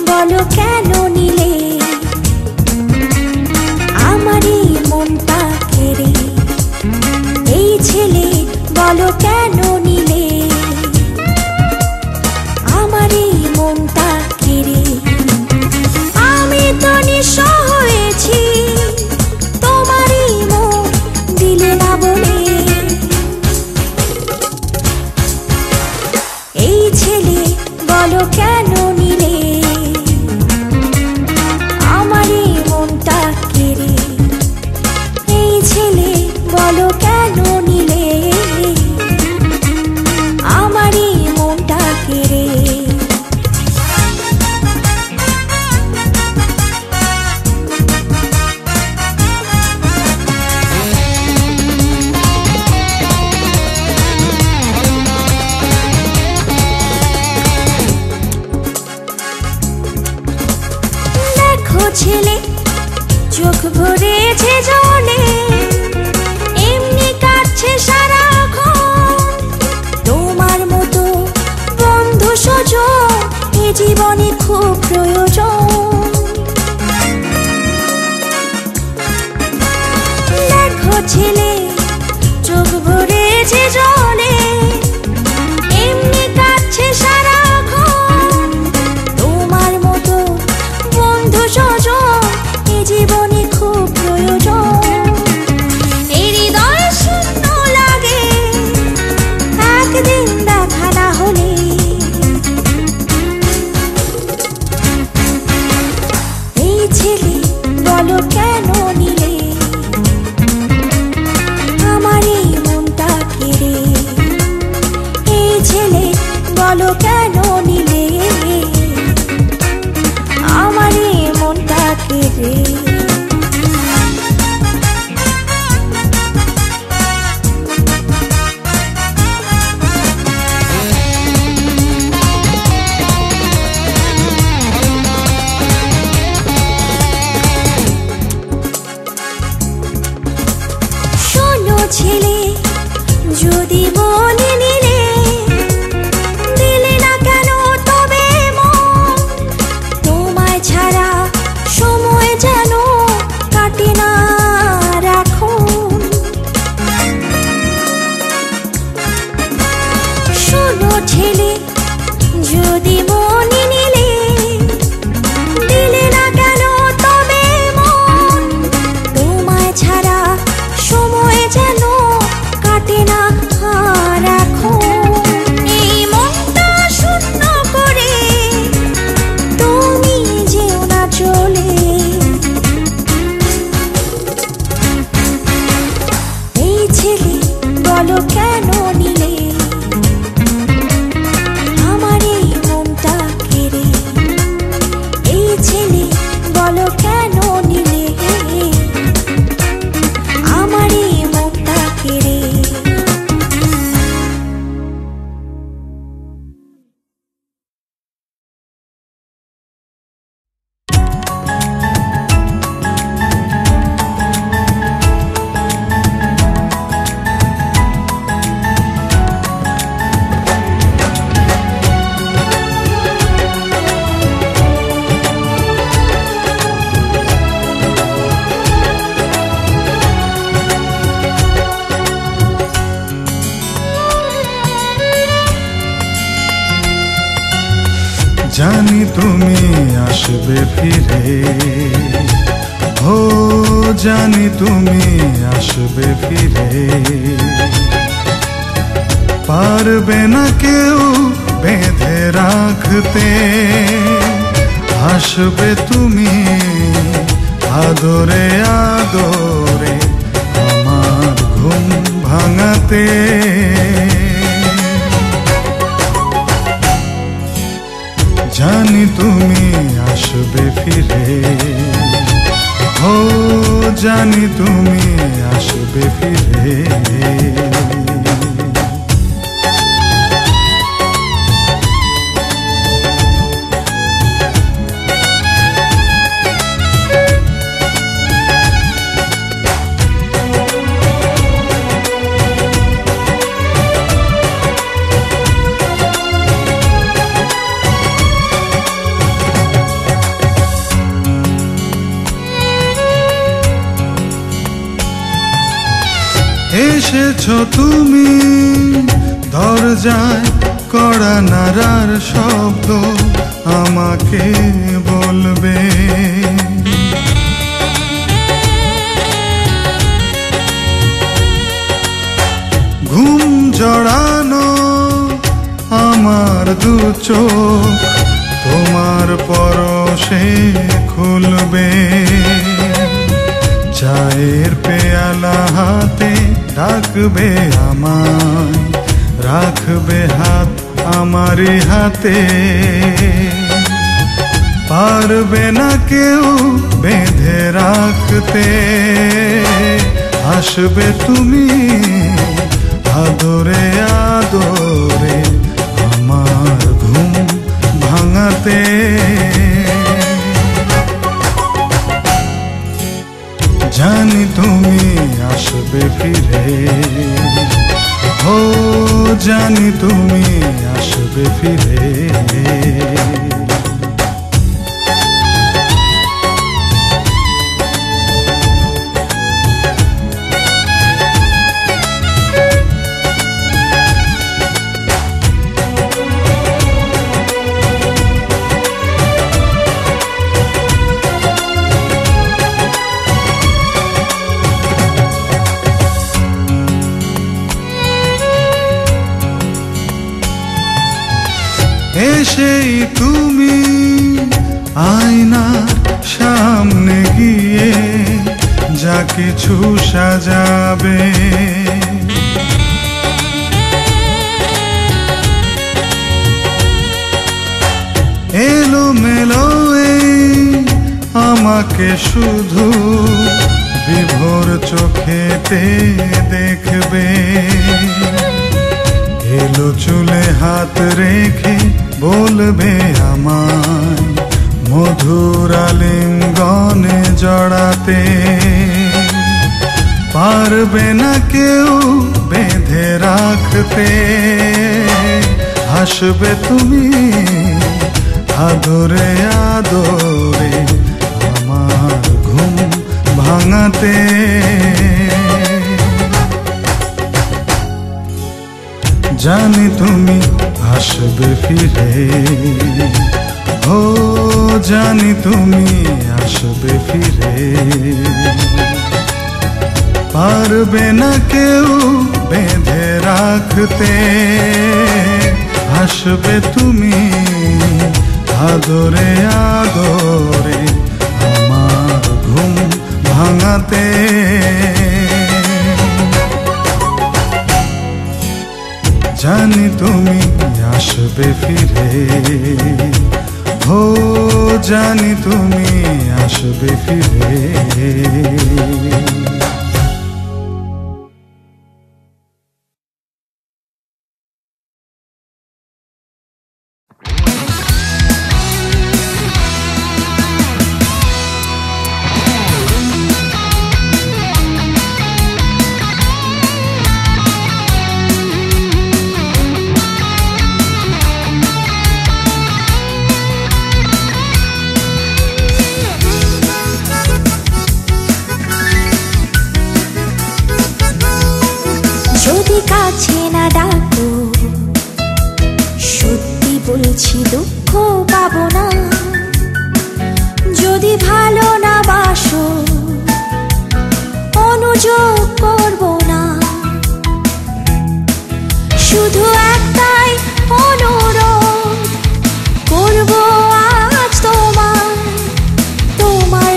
বলো কেন নিলে আমারই মনটা কেড়ে, এই ছেলে বলো কেন নিলে আমারই মনটা কেড়ে। আমি তো নিঃস্ব হয়েছি তোমারই মন দিলে না বলে, এই ছেলে বলো কেন নিলে আমারই মনটা কেড়ে, এই ছেলে বলো কেন নিলে আমারই মনটা কেড়ে। ছেলে চোখ ভরেছে জলে, এমনি কাটছে সারাক্ষণ, তোমার মতো বন্ধু সজন এ জীবনে খুব প্রয়োজন। দেখো ছেলে চোখ ভরেছে জলে, এমনি কাটছে সারাক্ষণ, তোমার মতো বন্ধু সজন এ জীবনে খুব প্রয়োজন। এই হৃদয় শূন্য লাগে একদিন দেখা না হলে, এই ছেলে বলো কেন নিলে আমার এই মনটা কেড়ে, এই ছেলে বলো কেন নিলে আমার এই মনটা কেড়ে। শোনো ছেলে যদি বলে নিলে দিলে না কেন তবে মন, তোমায় ছাড়া সময় যেন কাটে না রাখুন। শোনো ছেলে যদি মনে নিলে দিলে না কেন তবে মন, তোমায় ছাড়া সময় যেন কাটে না রাখুন। এই মনটা শূন্য করে তুমি যেও না চলে, এই ছেলে বলো কেন নিলে আমার এই মনটা কেড়ে, এই ছেলে বলো কেন নিলে আমার এই মনটা কেড়ে। জানি তুমি আসবে ফিরে, ও জানি তুমি আসবে ফিরে, পারবে না কেউ বেঁধে রাখতে, আসবে তুমি আদরে আদরে আমার ঘুম ভাঙাতে। জানি তুমি আসবে ফিরে, ও জানি তুমি আসবে ফিরে। এসেছো তুমি দরজায় কড়া নাড়ার শব্দ আমাকে বলবে ঘুম জড়ানো আমার দু চোখ তোমার পরশে খুলবে চায়ের পেয়ালা হাতে ডাকবে আমায় রাখবে হাত আমারই হাতে পারবে না কেউ বেঁধে রাখতে আসবে তুমি আদরে আদরে আমার ঘুম ভাঙাতে জানি তুমি আসবে ফিরে ও জানি তুমি আসবে ফিরে এসেই তুমি আয়নার সামনে গিয়ে যা কিছু সাজাবে এলোমেলো আমাকে শুধু বিভোর চোখেতে দেখবে এলো চুলে হাত রেখে বলবে আমায় মধুর আলিঙ্গনে জড়াতে পারবে না কেউ বেঁধে রাখতে আসবে তুমি আদরে আদরে আমার ঘুম ভাঙাতে জানি তুমি আসবে ফিরে ও জানি তুমি আসবে ফিরে পারবে না কেউ বেঁধে রাখতে আসবে তুমি আদরে আদরে আমার ঘুম ভাঙাতে জানি তুমি আসবে ফিরে ও জানি তুমি আসবে ফিরে কাছে না ডাকো সত্যি বলছি দুঃখ পাবো না যদি ভালো না বাসো অনুযোগ করবো না শুধু একটাই অনুরোধ করবো আজ তোমার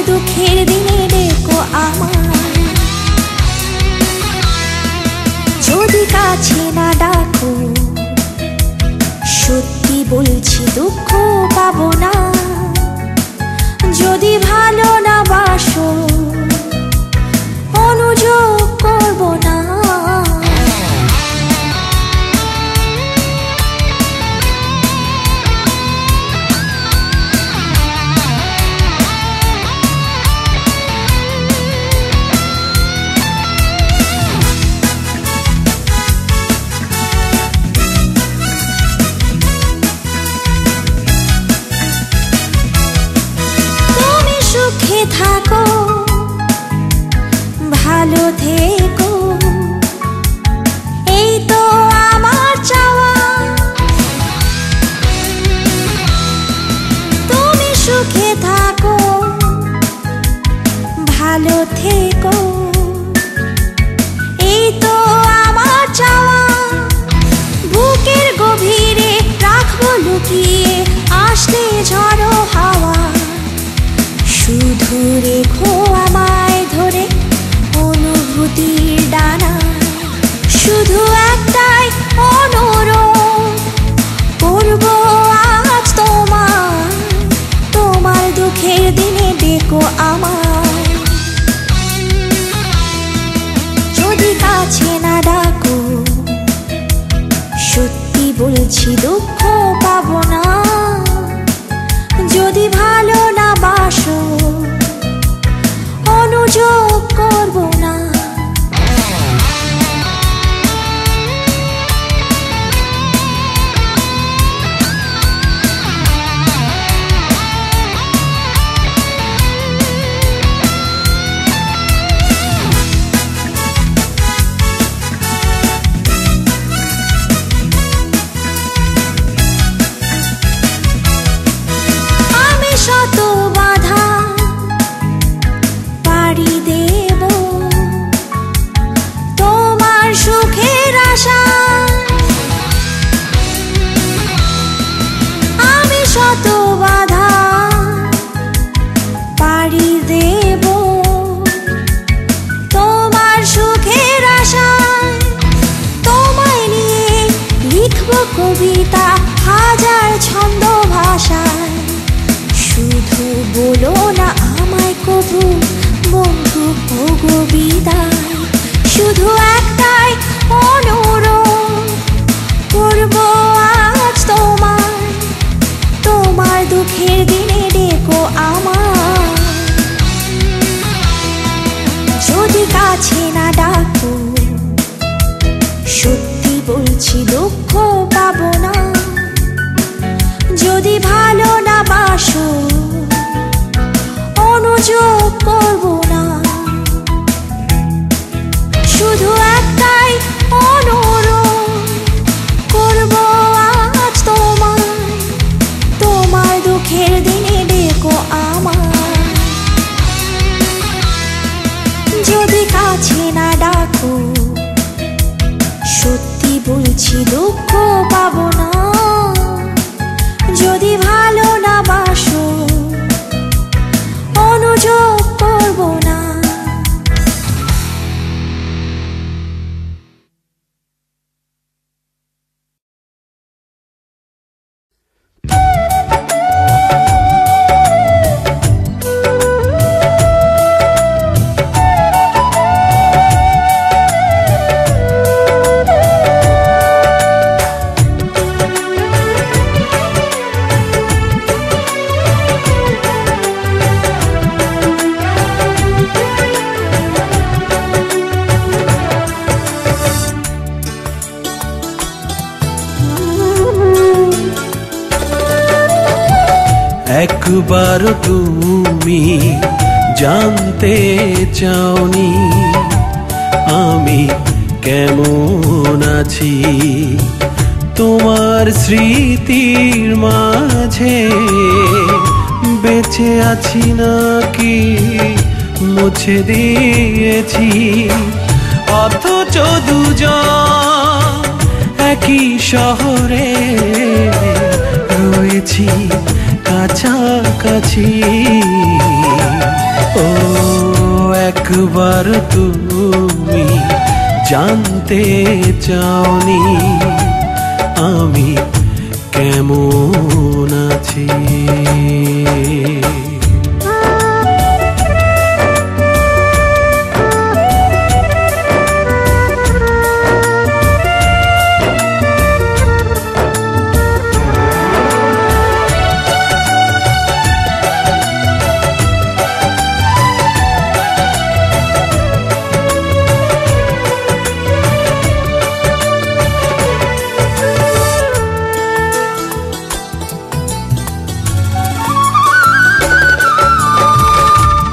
দুঃখের দিনে ডেকো আমার যদি কাছে না ডাকো সত্যি বলছি দুঃখ পাবো না যদি ভালো না বাসো অনুযোগ করবো না থাকো ভালো থেকো বলছি দুঃখ পাবো না, যদি ভালো না বাসো অনুযোগ করবো না। শত বাধা পাড়ি দেব তোমার সুখের আশা, আমি শত বাধা পাড়ি দেব তোমার সুখের আশা। তোমায় নিয়ে লিখব কবিতা হাজার ছন্দ ভাষায়, শুধু বলো না আমায় কবু বন্ধু ওগো বিদায়। শুধু একটাই অনুরোধ করব আজ তোমায়, তোমার দুঃখের দিনে ডেকো আমায়। যদি কাছে না ডাকো সত্যি বলছি দুঃখ পাবো না, যদি ভালো না বাসো অনুযোগ করবো না। শুধু একটাই অনুরোধ করবো আজ তোমায়, তোমার দুঃখের দিনে ডেকো আমায়। যদি কাছে না ডাকো সত্যি বলছি দুঃখ পাবো না, যদি ভালো না বাসো অনুযোগ করবো না। একবার তুমি জানতে চাওনি আমি কেমন আছি, তোমার স্মৃতির মাঝে বেঁচে আছি নাকি মুছে দিয়েছি। অথচ দুজন একই শহরে রয়েছি কাছাকাছি। ও একবার তুমি জানতে চাওনি আমি কেমন আছি।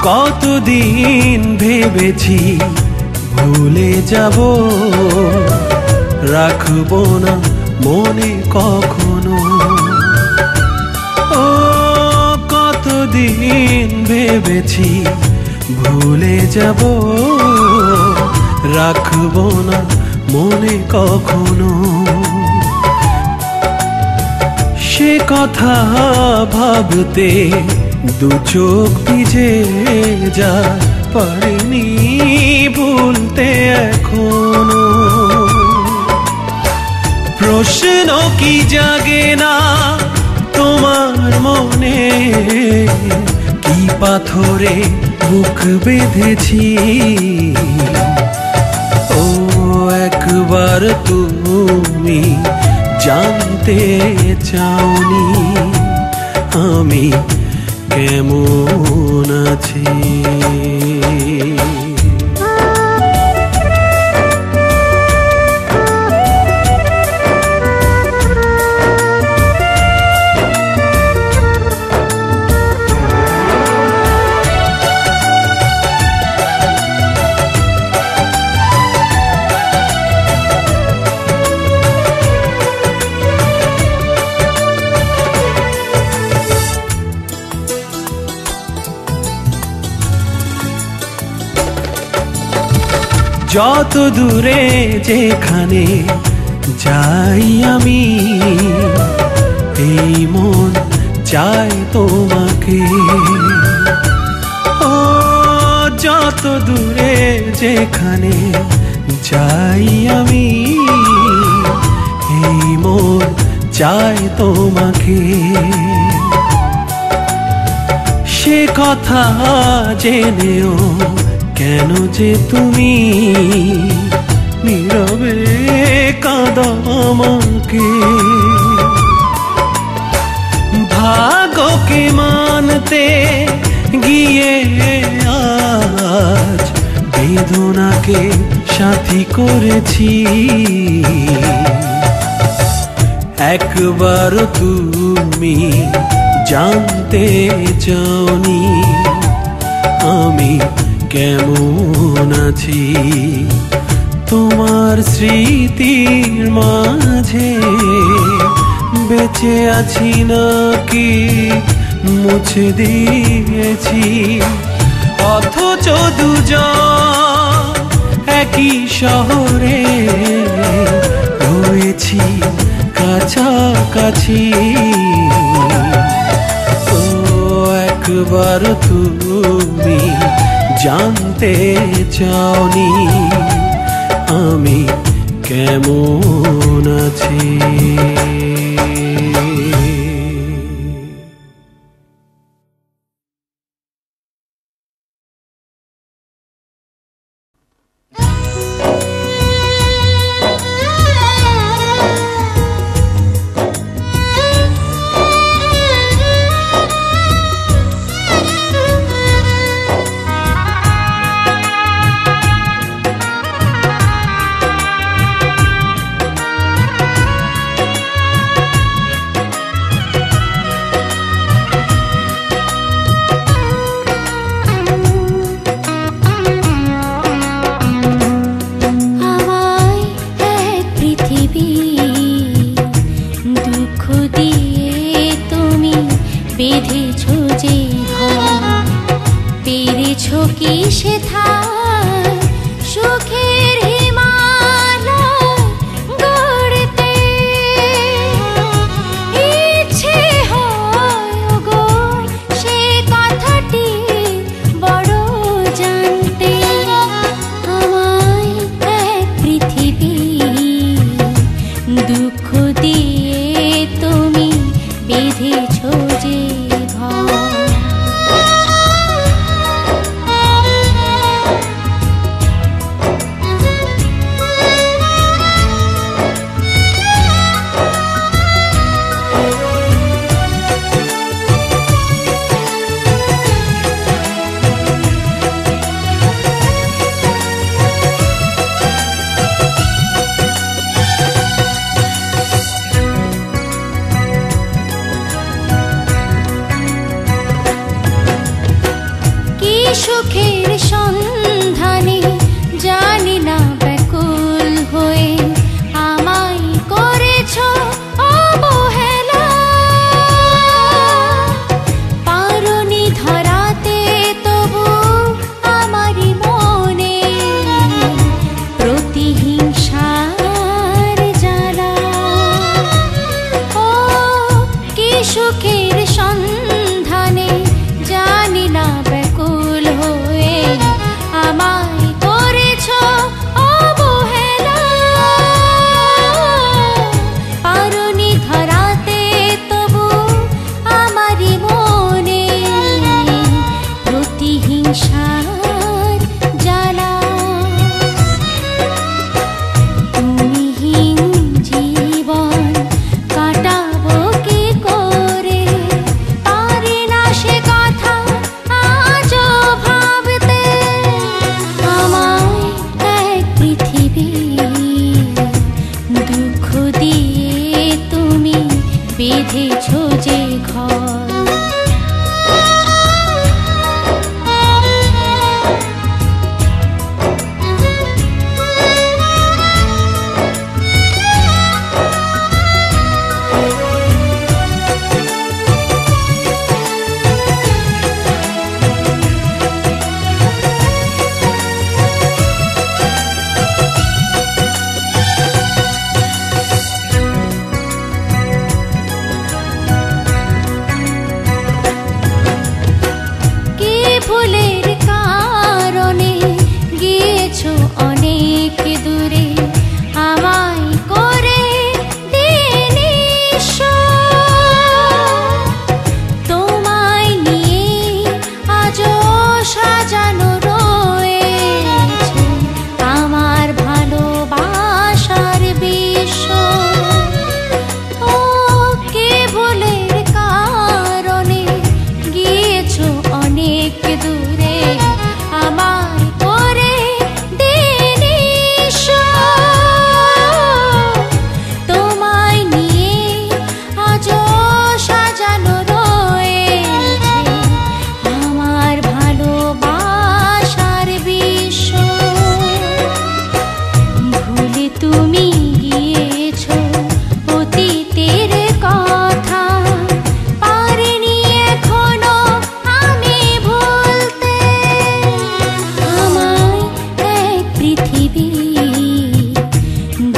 কতদিন ভেবেছি ভুলে যাব, রাখবো না মনে কখনো। ও কতদিন ভেবেছি ভুলে যাব, রাখবো না মনে কখনো। সে কথা ভাবতে দু চোখ ভিজে যায়, পারিনি ভুলতে এখনো। প্রশ্ন কি জাগে না তোমার মনে, কি পাথরে বুক বেঁধেছি। ও একবার তুমি জানতে চাওনি আমি কেমন আছি। যত দূরে যেখানে যাই আমি, এই মন চাই তোমাকে। ও যত দূরে যেখানে যাই আমি, এই মন চাই তোমাকে। সে কথা জেনেও কেন যে তুমি নীরবে কাঁদো আমাকে। ভাগ্যকে মানতে গিয়ে আজ বেদনাকে সাথী করেছি। একবার তুমি জানতে চাওনি আমি কেমন আছি। তোমার স্মৃতির মাঝে বেঁচে আছি নাকি মুছে দিয়েছি। অথচ দুজন একই শহরে রয়েছি কাছাকাছি। ও একবার তুমি জানতে চাওনি আমি কেমন আছি। বেঁধেছ যে ঘর। ফুলের কারণে গিয়েছো অনেক দূরে, আমায় করে দিনিস। তোমায় নিয়ে আজও সাজানো রয়েছে আমার ভালোবাসার বিশ্ব। ও কে ফুলের কারণে গিয়েছো অনেক দূরে, আমায় করে দিনিস। তোমায় নিয়ে আজও সাজানো রয়েছে আমার ভালোবাসার বিশ্ব। ভুলে তুমি গিয়েছো অতীতের কথা, পারিনি এখনো আমি ভুলতে। আমায় এক পৃথিবী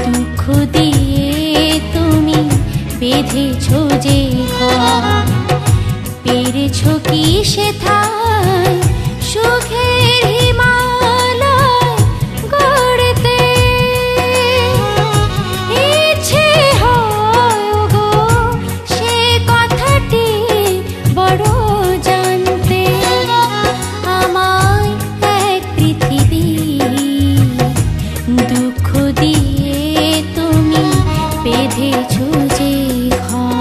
দুঃখ দিয়ে তুমি বেঁধেছো যে ঘর। পেরেছো কি সেথায় সুখের হিমালয় গড়তে। ইচ্ছে হয় গো সে কথাটি বড় জানতে। আমায় এক পৃথিবী দুঃখ দিয়ে তুমি বেঁধেছো যে ঘর।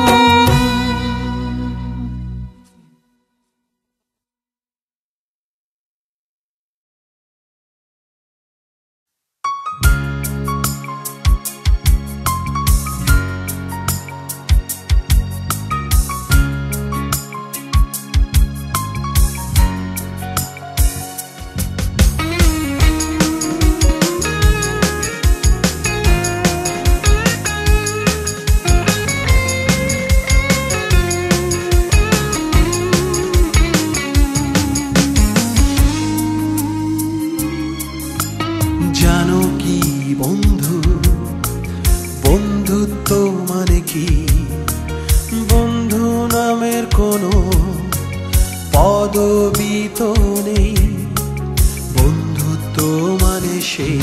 জানো কি বন্ধু, বন্ধুত্ব মানে কি? বন্ধু নামের কোনো পদবি তো নেই। বন্ধুত্ব মানে সেই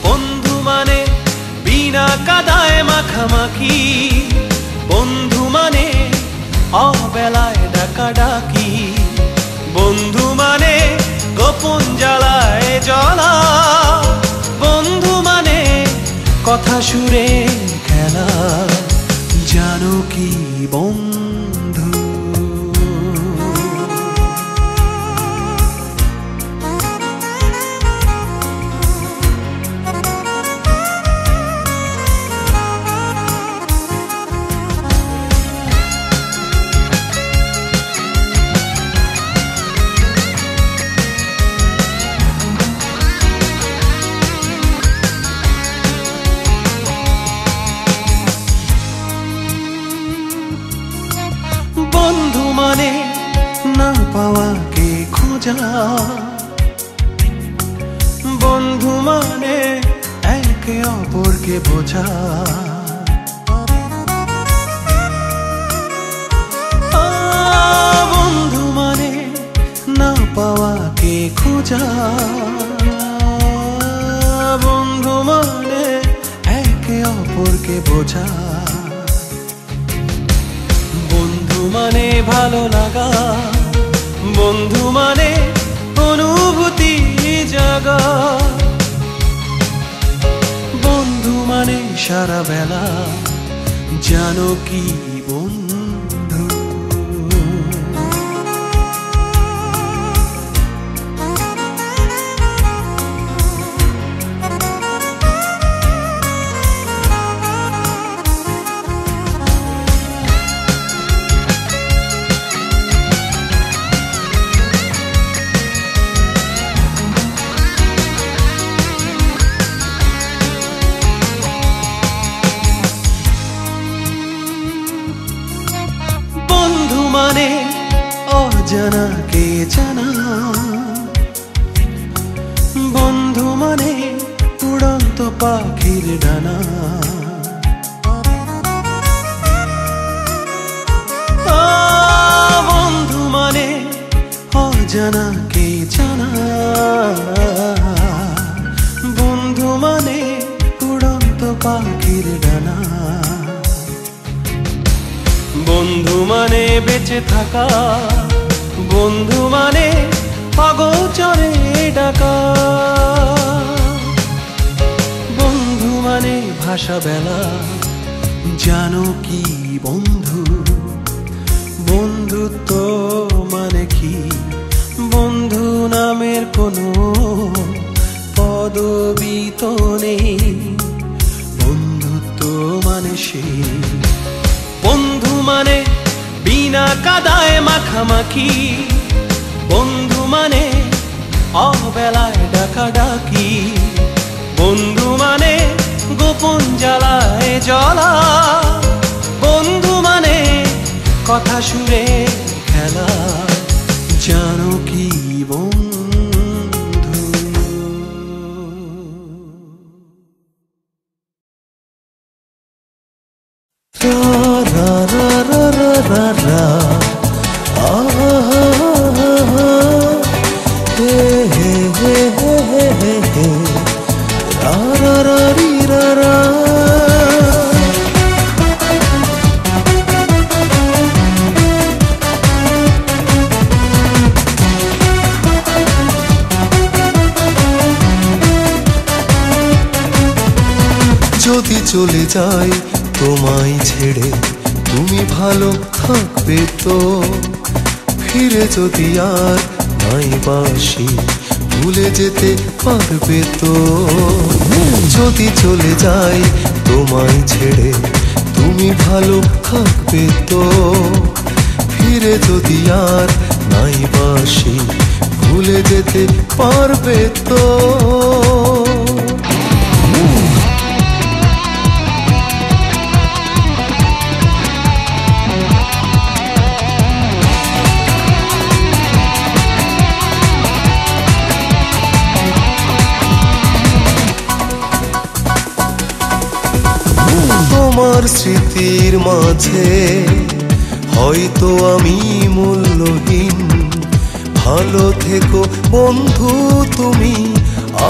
বন্ধু মানে বিনা কাদায় মাখামাখি। বন্ধু মানে অবেলায় ডাকাডাকি। বন্ধু মানে গোপন জ্বালায় জ্বলা। বন্ধু মানে কথা সুরে খেলা। জানো কি বন্ধু, বন্ধু মানে না পাওয়াকে খোঁজা। বন্ধু মানে একে অপরকে বোঝা। বন্ধু মানে না পাওয়াকে খোঁজা। বন্ধু মানে একে অপরকে বোঝা। বন্ধু মানে ভালো লাগা। বন্ধু মানে অনুভূতি জাগা। বন্ধু মানে সারা বেলা। জানো কি বন্ধু, মানে অজানা কে জানা, বন্ধু মানে উড়ন্ত পাখির ডানা। বন্ধু মানে অজানা কে জানা, বন্ধু মানে উড়ন্ত পাখির ডানা। বন্ধু মানে বেঁচে থাকা, বন্ধু মানে অগোচরে ডাকা। বন্ধু মানে ভাষা বেলা, জানো কি বন্ধু বন্ধুত্ব মানে কি? বন্ধু নামের কোনো পদবী তো নেই, বন্ধুত্ব মানে সেই। বন্ধু মানে বিনা কাদায় মাখামাখি, বন্ধু মানে অবেলায় ডাকাডাকি। বন্ধু মানে গোপন জ্বালায় জ্বলা, বন্ধু মানে কথা সুরে খেলা। জানো কি বন্ধু? রা রা রা রা রা রা, হে হে হে হে হে হে, রা রা রা রি রা রা। যদি চলে যাই তোমায় ছেড়ে, তুমি ভালো থাকবে তো? ফিরে যদি আর নাই বাসি, ভুলে যেতে পারবে তো? যদি চলে যাই তোমায় ছেড়ে, তুমি ভালো থাকবে তো? ফিরে যদি আর নাই বাসি, ভুলে যেতে পারবে তো? তোমার স্মৃতির মাঝে হয়তো আমি মূল্যহীন। ভালো থেকো বন্ধু তুমি,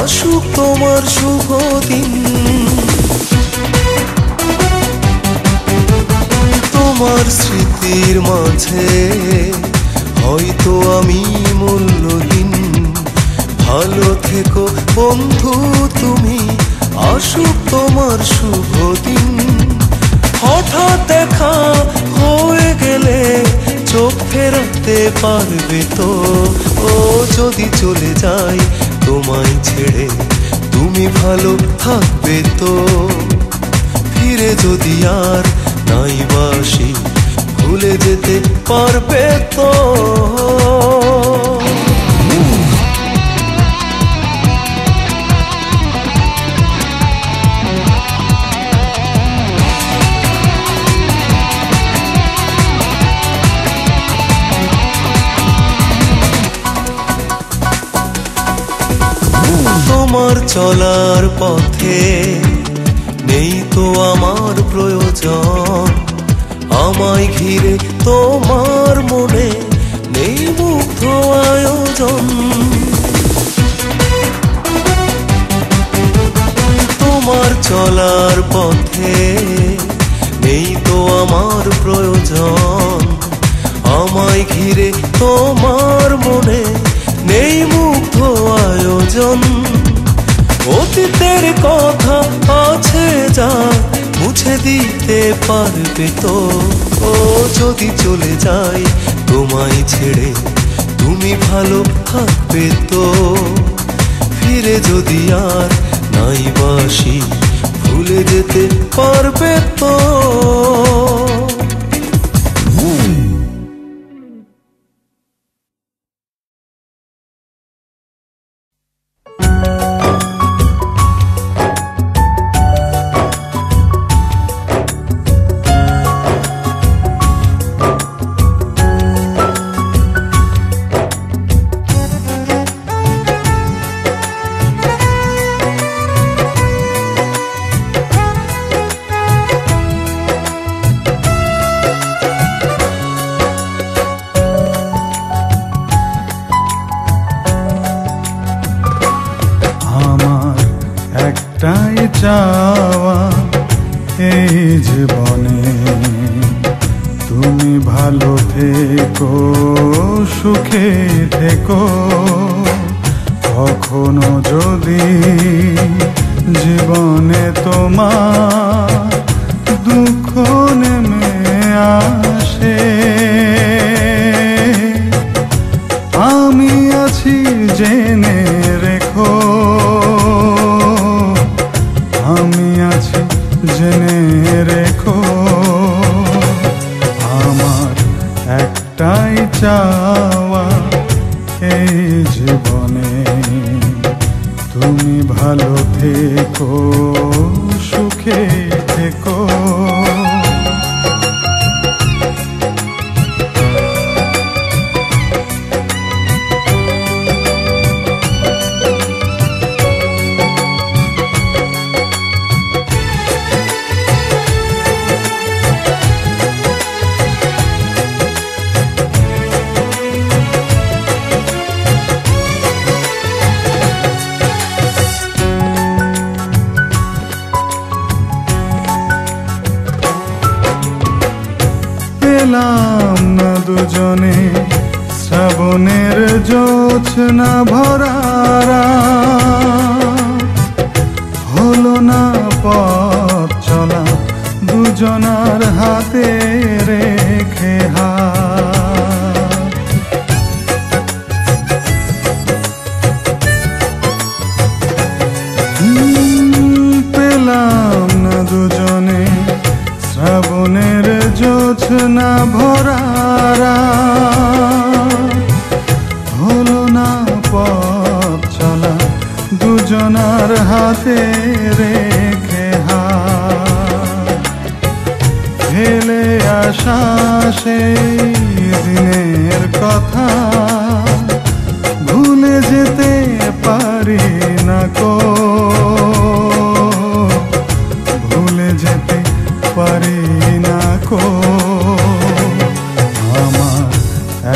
আসুক তোমার শুভ দিন। তোমার স্মৃতির মাঝে হয়তো আমি মূল্যহীন। ভালো থেকো বন্ধু তুমি, আসুক তোমার শুভ দিন। হঠাৎ দেখা হয়ে গেলে চোখ ফেরাতে পারবে তো? ও যদি চলে যাই তোমায় ছেড়ে, তুমি ভালো থাকবে তো? ফিরে যদি আর নাই বাসি, ভুলে যেতে পারবে তো? তোমার চলার পথে নেই তো আমার প্রয়োজন। আমায় ঘিরে তোমার মনে নেই মুগ্ধ আয়োজন। তোমার চলার পথে নেই তো আমার প্রয়োজন। আমায় ঘিরে তোমার মনে নেই মুগ্ধ আয়োজন। অতীতের কথা আছে যা মুছে দিতে পারবে তো? ও যদি চলে যাই তোমায় ছেড়ে, তুমি ভালো থাকবে তো? ফিরে যদি আর নাই বাসি, ভুলে যেতে পারবে তো? চাওয়া এই জীবনে তুমি ভালো থেকো, সুখে থেকো। কখনো যদি জীবনে তোমার দুঃখ নেমে আসে, আমি আছি জেনে রেখো, আমি আছি জেনে রেখো। আমার একটাই চাওয়া এই জীবনে তুমি ভালো থেকো, সুখে থেকো। পেলাম না দুজনে শ্রাবণের জোছনা ভরা রাত, হলো না পথ চলা দুজনার হাতে রেখে হাত। পেলাম না দুজনে শ্রাবণের জোছনা ভরা রাত, হলো না পথ চলা দুজনার হাতে রেখে হাত। ফেলে আসা সেই দিনের কথা ভুলে যেতে পারি না কো, ভুলে যেতে পারি না কো। আমার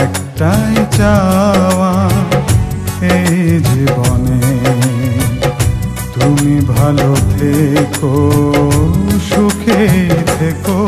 একটাই চাওয়া এই জীবনে তুমি ভালো থেকো, সুখে থেকো।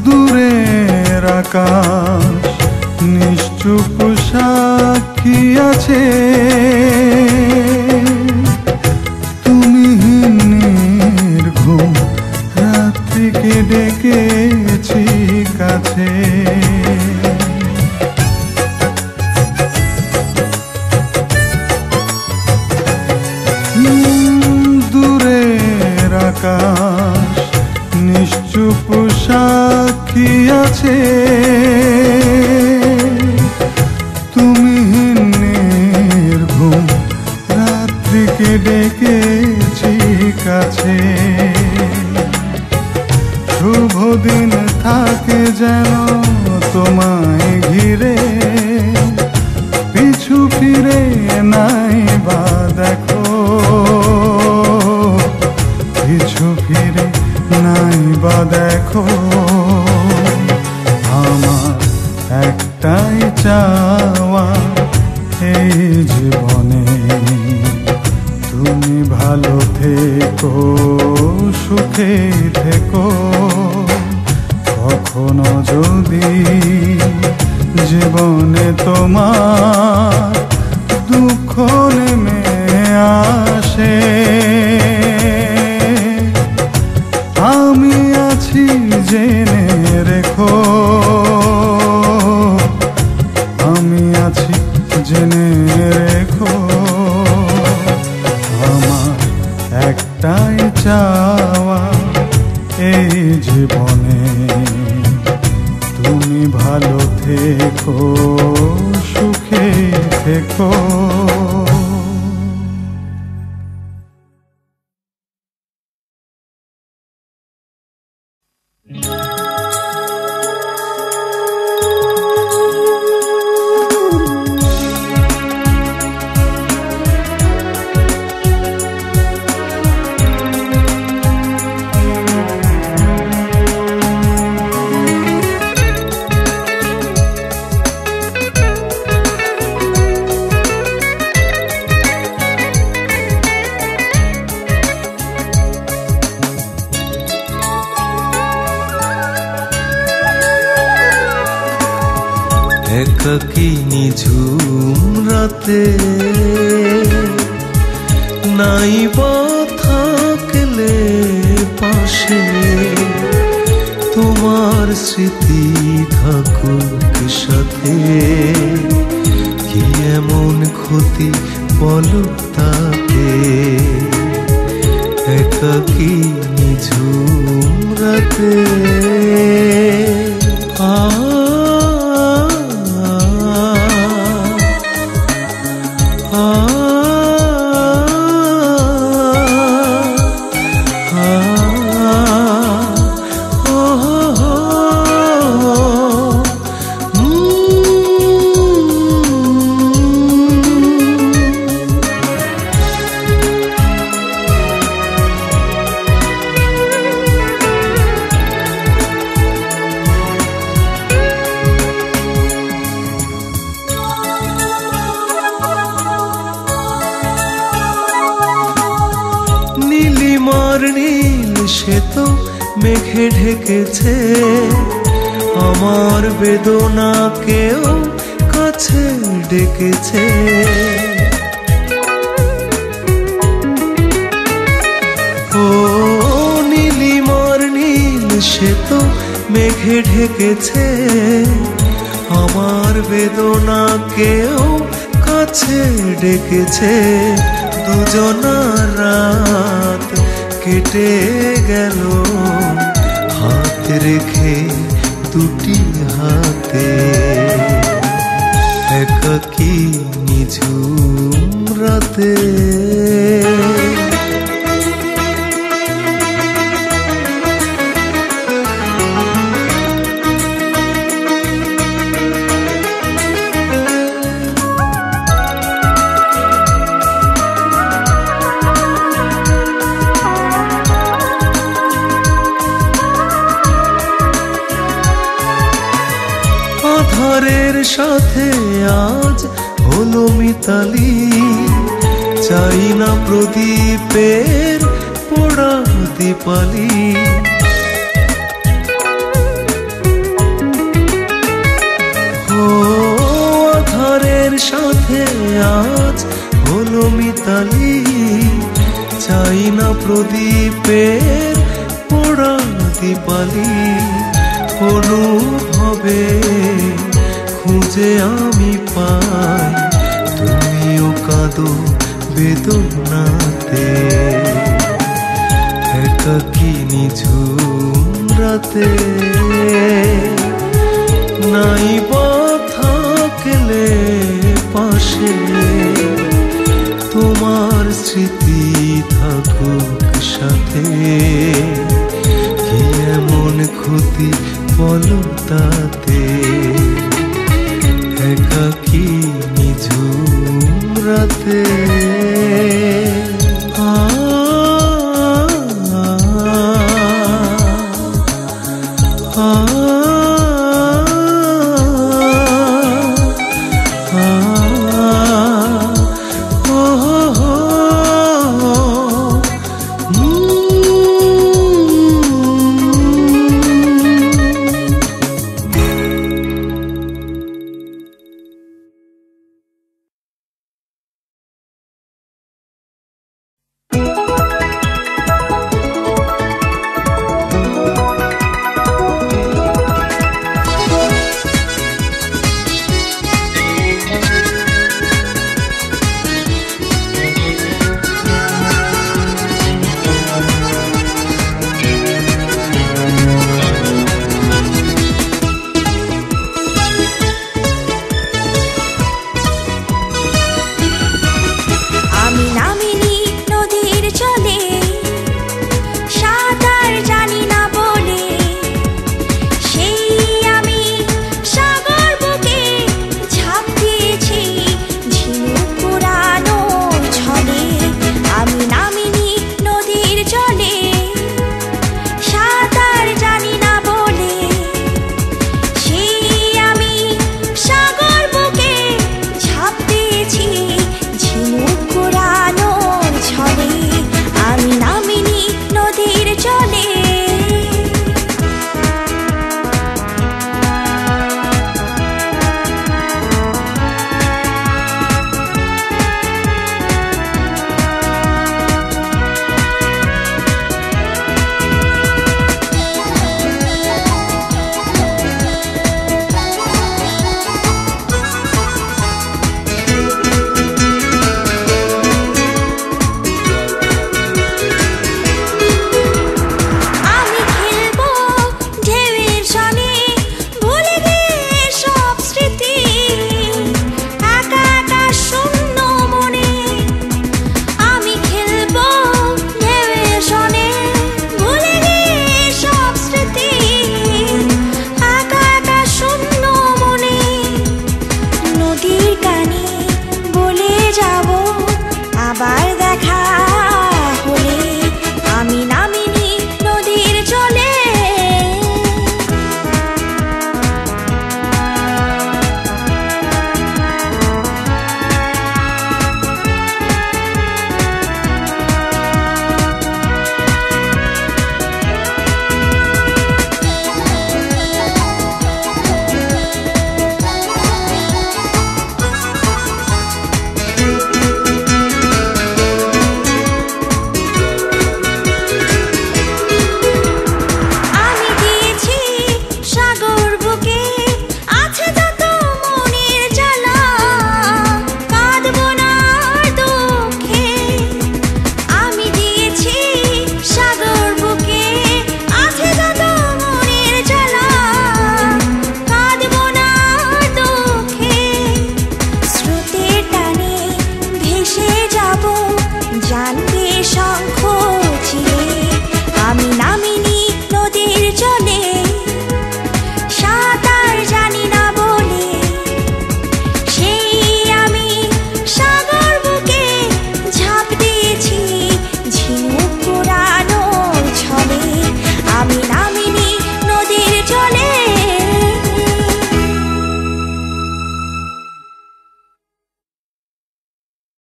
দূরের আকাশ নিশ্চুপ সাক্ষী আছে, তুমি নির্ঘুম রাত্রিকে ডেকেছি কাছে। দূরের আকাশ নিশ্চুপ সাক্ষী আছে, তুমি নির্ঘুম রাত্রিকে ডেকেছি কাছে। শুভ দিন থাকে যেন তোমায় ঘিরে, পিছু ফিরে নাই বা দেখো, পিছু ফিরে নাই বা দেখো। আমার একটাই চাওয়া এই জীবনে তুমি ভালো থেকো, সুখে থেকো। কখনো যদি জীবনে তোমার দুঃখ নেমে আসে, আমি আছি জেনে রেখো, আমি আছি জেনে রেখো। আমার একটাই চাওয়া এই জীবনে তুমি ভালো থেকো, সুখে থেকো। একাকী নিঝুম রাতে নাই বা থাকলে পাশে তোমার স্মৃতি থাকুক সাথে কি এমন ক্ষতি বলো তাতে একাকী নিঝুম রাতে নীলিমার নীল সে তো মেঘে ঢেকেছে আমার বেদনাকেও কাছে ডেকেছে ও নীলিমার নীল সে তো মেঘে ঢেকেছে আমার বেদনাকেও কাছে ডেকেছে দুজনার রাত কেটে গেল হাত রেখে দুটি হাতে একাকী নিঝুম রাতে আধারের সাথে আজ হলো মিতালি চাই না প্রদীপের পোড়া দীপালি ও আধারের সাথে আজ হলো মিতালি চাই না প্রদীপের পোড়া দীপালি অনুভবে খুঁজে আমি পাই তুমিও কাঁদো বেদনাতে একাকী নিঝুম রাতে নাই বা থাকলে পাশে তোমার স্মৃতি থাকুক সাথে কি এমন ক্ষতি বলো তাতে